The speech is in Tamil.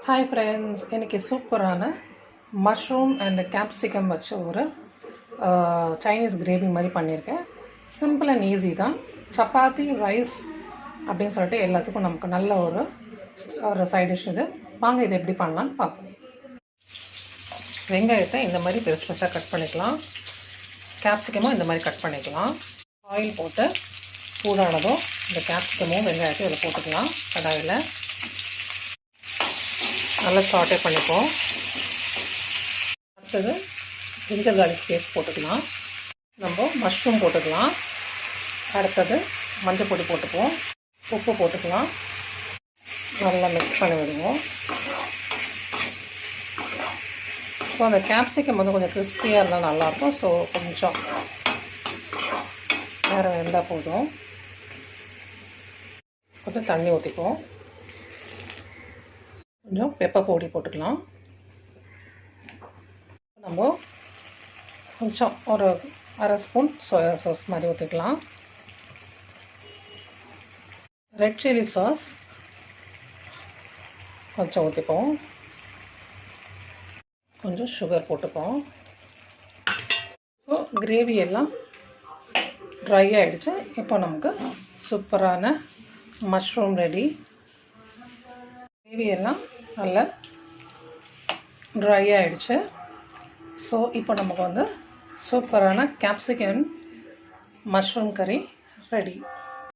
ஹாய் ஃப்ரெண்ட்ஸ், இன்றைக்கி சூப்பரான மஷ்ரூம் அண்ட் கேப்சிகம் வச்சு ஒரு சைனீஸ் கிரேவி மாதிரி பண்ணியிருக்கேன். சிம்பிள் அண்ட் ஈஸி தான். சப்பாத்தி, ரைஸ் அப்படின்னு சொல்லிட்டு எல்லாத்துக்கும் நமக்கு நல்ல ஒரு சைட் டிஷ் இது. வாங்க இது எப்படி பண்ணலான்னு பார்ப்போம். வெங்காயத்தை இந்த மாதிரி பெருசு பெருசாக கட் பண்ணிக்கலாம். கேப்சிகமும் இந்த மாதிரி கட் பண்ணிக்கலாம். ஆயில் போட்டு சூடானதும் இந்த கேப்சிகமும் வெங்காயத்தையும் இதில் போட்டுக்கலாம். கடாயில் நல்லா சாட்டே பண்ணிப்போம். அடுத்தது ஜிஞ்சர் கார்லிக் பேஸ்ட் போட்டுக்கலாம். நம்ம மஷ்ரூம் போட்டுக்கலாம். அடுத்தது மஞ்சள் பொடி போட்டுப்போம். உப்பு போட்டுக்கலாம். நல்லா மிக்ஸ் பண்ணி விடுவோம். ஸோ அந்த கேப்சிகம் வந்து கொஞ்சம் கிறிஸ்பியாக இருந்தால் நல்லாயிருக்கும். ஸோ கொஞ்சம் நேரம் வெந்தால் போதும். கொஞ்சம் தண்ணி ஊற்றிக்குவோம். கொஞ்சம் பெப்பர் பொடி போட்டுக்கலாம். நம்ம கொஞ்சம் ஒரு அரை ஸ்பூன் சோயா சாஸ் மாதிரி ஊற்றிக்கலாம். ரெட் சில்லி சாஸ் கொஞ்சம் ஊற்றிப்போம். கொஞ்சம் சுகர் போட்டுப்போம். ஸோ கிரேவி எல்லாம் ட்ரை ஆகிடுச்சு. இப்போ நமக்கு சூப்பரான மஷ்ரூம் ரெடி. கிரேவி எல்லாம் நல்லா ட்ரை ஆகிடுச்சு. ஸோ இப்போ நமக்கு வந்து சூப்பரான கேப்சிகம் மஷ்ரூம் கறி ரெடி.